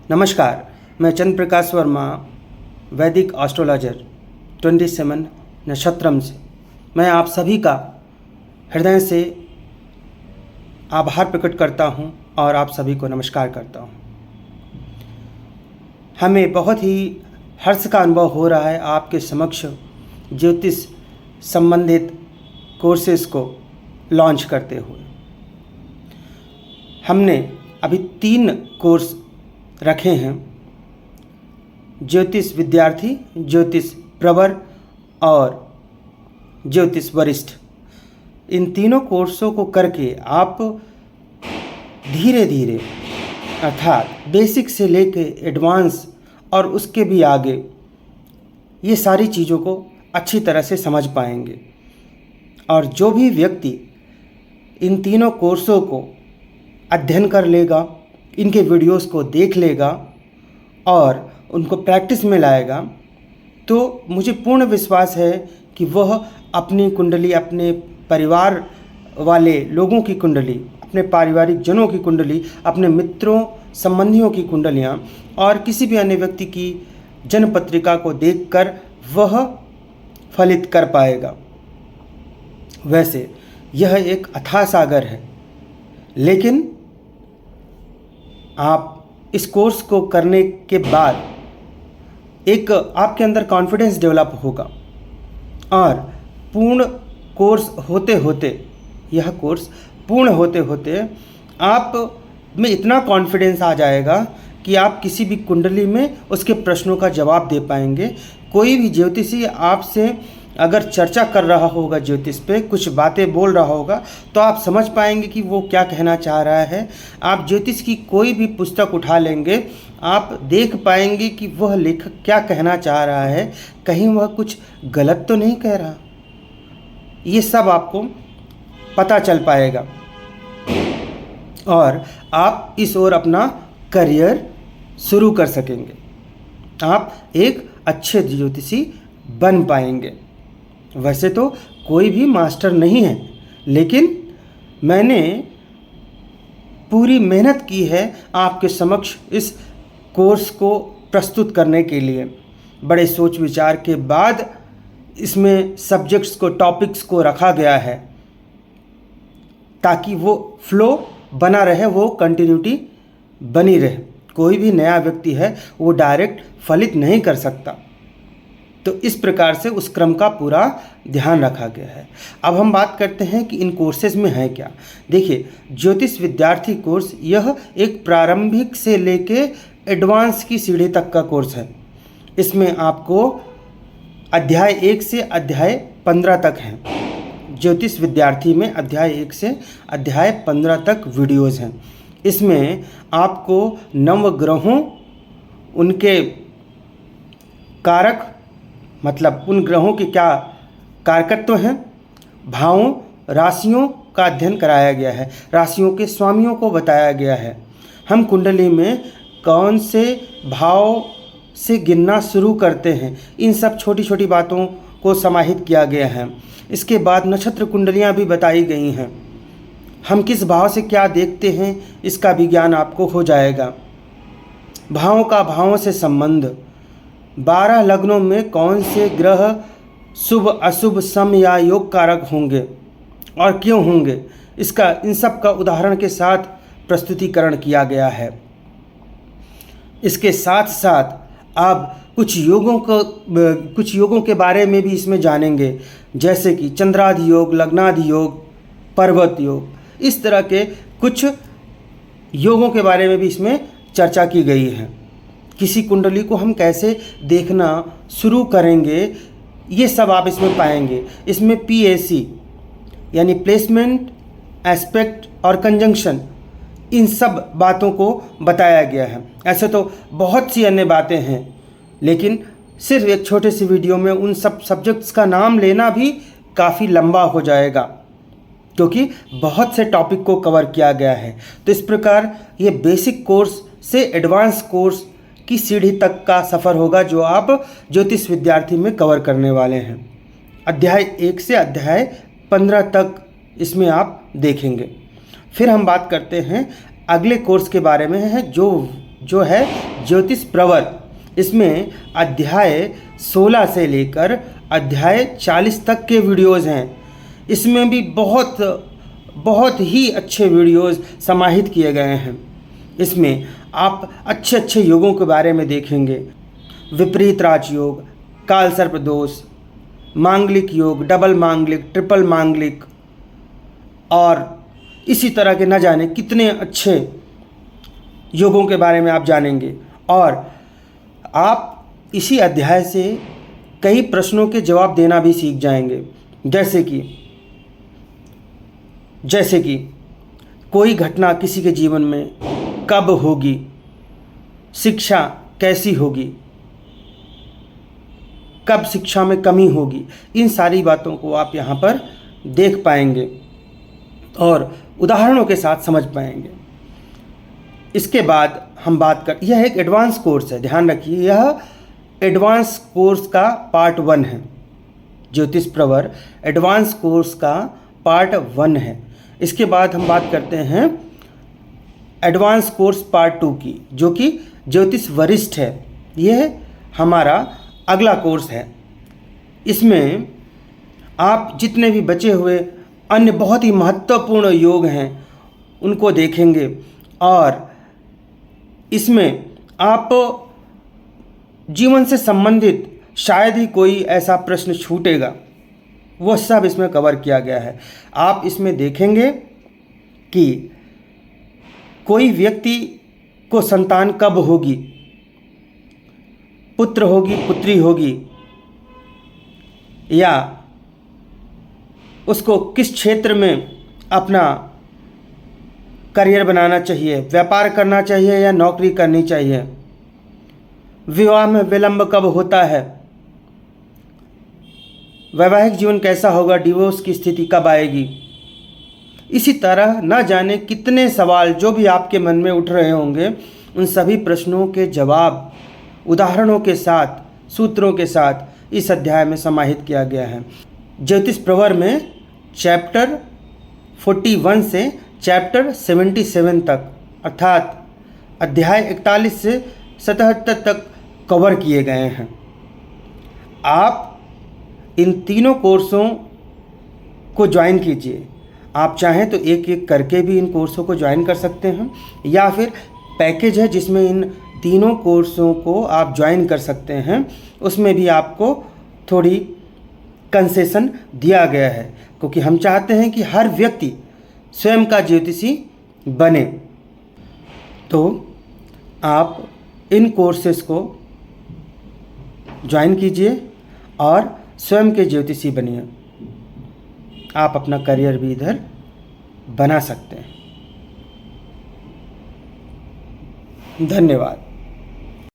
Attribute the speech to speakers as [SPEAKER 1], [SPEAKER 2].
[SPEAKER 1] नमस्कार, मैं चंद्र प्रकाश वर्मा, वैदिक एस्ट्रोलॉजर 27 नक्षत्रम से मैं आप सभी का हृदय से आभार प्रकट करता हूं और आप सभी को नमस्कार करता हूं। हमें बहुत ही हर्ष का अनुभव हो रहा है आपके समक्ष ज्योतिष संबंधित कोर्सेज़ को लॉन्च करते हुए। हमने अभी 3 कोर्स रखे हैं, ज्योतिष विद्यार्थी, ज्योतिष प्रवर और ज्योतिष वरिष्ठ। इन तीनों कोर्सों को करके आप धीरे धीरे अर्थात बेसिक से लेके एडवांस और उसके भी आगे ये सारी चीज़ों को अच्छी तरह से समझ पाएंगे। और जो भी व्यक्ति इन तीनों कोर्सों को अध्ययन कर लेगा, इनके वीडियोस को देख लेगा और उनको प्रैक्टिस में लाएगा, तो मुझे पूर्ण विश्वास है कि वह अपनी कुंडली, अपने परिवार वाले लोगों की कुंडली, अपने पारिवारिक जनों की कुंडली, अपने मित्रों संबंधियों की कुंडलियाँ और किसी भी अन्य व्यक्ति की जन्म पत्रिका को देखकर वह फलित कर पाएगा। वैसे यह एक अथाह सागर है, लेकिन आप इस कोर्स को करने के बाद एक आपके अंदर कॉन्फिडेंस डेवलप होगा और पूर्ण कोर्स होते होते, यह कोर्स पूर्ण होते होते आप में इतना कॉन्फिडेंस आ जाएगा कि आप किसी भी कुंडली में उसके प्रश्नों का जवाब दे पाएंगे। कोई भी ज्योतिषी आपसे अगर चर्चा कर रहा होगा, ज्योतिष पे कुछ बातें बोल रहा होगा, तो आप समझ पाएंगे कि वो क्या कहना चाह रहा है। आप ज्योतिष की कोई भी पुस्तक उठा लेंगे, आप देख पाएंगे कि वह लेखक क्या कहना चाह रहा है, कहीं वह कुछ गलत तो नहीं कह रहा। ये सब आपको पता चल पाएगा और आप इस ओर अपना करियर शुरू कर सकेंगे। आप एक अच्छे ज्योतिषी बन पाएंगे। वैसे तो कोई भी मास्टर नहीं है, लेकिन मैंने पूरी मेहनत की है आपके समक्ष इस कोर्स को प्रस्तुत करने के लिए। बड़े सोच विचार के बाद इसमें सब्जेक्ट्स को, टॉपिक्स को रखा गया है ताकि वो फ्लो बना रहे, वो कंटिन्यूटी बनी रहे। कोई भी नया व्यक्ति है वो डायरेक्ट फलित नहीं कर सकता, तो इस प्रकार से उस क्रम का पूरा ध्यान रखा गया है। अब हम बात करते हैं कि इन कोर्सेज में है क्या। देखिए, ज्योतिष विद्यार्थी कोर्स यह एक प्रारंभिक से लेके एडवांस की सीढ़ी तक का कोर्स है। इसमें आपको अध्याय 1 से अध्याय 15 तक है। ज्योतिष विद्यार्थी में अध्याय 1 से अध्याय 15 तक वीडियोज़ हैं। इसमें आपको नवग्रहों, उनके कारक, मतलब उन ग्रहों के क्या कारकत्व हैं, भावों, राशियों का अध्ययन कराया गया है। राशियों के स्वामियों को बताया गया है। हम कुंडली में कौन से भाव से गिनना शुरू करते हैं, इन सब छोटी छोटी बातों को समाहित किया गया है। इसके बाद नक्षत्र कुंडलियाँ भी बताई गई हैं। हम किस भाव से क्या देखते हैं, इसका भी ज्ञान आपको हो जाएगा। भावों का भावों से संबंध, 12 लग्नों में कौन से ग्रह शुभ, अशुभ, सम या योग कारक होंगे और क्यों होंगे, इसका इन सब का उदाहरण के साथ प्रस्तुतिकरण किया गया है। इसके साथ साथ आप कुछ योगों के बारे में भी इसमें जानेंगे, जैसे कि चंद्रादि योग, लग्नादि योग, पर्वत योग, इस तरह के कुछ योगों के बारे में भी इसमें चर्चा की गई है। किसी कुंडली को हम कैसे देखना शुरू करेंगे, ये सब आप इसमें पाएंगे। इसमें PAC यानी प्लेसमेंट, एस्पेक्ट और कंजंक्शन, इन सब बातों को बताया गया है। ऐसे तो बहुत सी अन्य बातें हैं, लेकिन सिर्फ एक छोटे से वीडियो में उन सब सब्जेक्ट्स का नाम लेना भी काफ़ी लंबा हो जाएगा, क्योंकि बहुत से टॉपिक को कवर किया गया है। तो इस प्रकार ये बेसिक कोर्स से एडवांस कोर्स की सीढ़ी तक का सफ़र होगा जो आप ज्योतिष विद्यार्थी में कवर करने वाले हैं। अध्याय 1 से अध्याय 15 तक इसमें आप देखेंगे। फिर हम बात करते हैं अगले कोर्स के बारे में, है जो जो है ज्योतिष प्रवर। इसमें अध्याय 16 से लेकर अध्याय 40 तक के वीडियोज़ हैं। इसमें भी बहुत ही अच्छे वीडियोज़ समाहित किए गए हैं। इसमें आप अच्छे अच्छे योगों के बारे में देखेंगे। विपरीत राजयोग, काल सर्प दोष, मांगलिक योग, डबल मांगलिक, ट्रिपल मांगलिक और इसी तरह के न जाने कितने अच्छे योगों के बारे में आप जानेंगे। और आप इसी अध्याय से कई प्रश्नों के जवाब देना भी सीख जाएंगे। जैसे कि कोई घटना किसी के जीवन में कब होगी, शिक्षा कैसी होगी, कब शिक्षा में कमी होगी, इन सारी बातों को आप यहाँ पर देख पाएंगे और उदाहरणों के साथ समझ पाएंगे। इसके बाद हम यह एक एडवांस कोर्स है, ध्यान रखिए, यह एडवांस कोर्स का पार्ट 1 है। ज्योतिष प्रवर एडवांस कोर्स का पार्ट 1 है। इसके बाद हम बात करते हैं एडवांस कोर्स पार्ट 2 की, जो कि ज्योतिष वरिष्ठ है। यह हमारा अगला कोर्स है। इसमें आप जितने भी बचे हुए अन्य बहुत ही महत्वपूर्ण योग हैं उनको देखेंगे और इसमें आप जीवन से संबंधित शायद ही कोई ऐसा प्रश्न छूटेगा, वो सब इसमें कवर किया गया है। आप इसमें देखेंगे कि कोई व्यक्ति को संतान कब होगी, पुत्र होगी, पुत्री होगी, या उसको किस क्षेत्र में अपना करियर बनाना चाहिए, व्यापार करना चाहिए या नौकरी करनी चाहिए, विवाह में विलंब कब होता है, वैवाहिक जीवन कैसा होगा, डिवोर्स की स्थिति कब आएगी। इसी तरह न जाने कितने सवाल जो भी आपके मन में उठ रहे होंगे, उन सभी प्रश्नों के जवाब उदाहरणों के साथ, सूत्रों के साथ इस अध्याय में समाहित किया गया है। ज्योतिष प्रवर में चैप्टर 41 से चैप्टर 77 तक, अर्थात अध्याय 41 से 77 तक कवर किए गए हैं। आप इन तीनों कोर्सों को ज्वाइन कीजिए। आप चाहें तो एक एक करके भी इन कोर्सों को ज्वाइन कर सकते हैं, या फिर पैकेज है जिसमें इन तीनों कोर्सों को आप ज्वाइन कर सकते हैं, उसमें भी आपको थोड़ी कंसेशन दिया गया है, क्योंकि हम चाहते हैं कि हर व्यक्ति स्वयं का ज्योतिषी बने। तो आप इन कोर्सेस को ज्वाइन कीजिए और स्वयं के ज्योतिषी बनिए। आप अपना करियर भी इधर बना सकते हैं। धन्यवाद।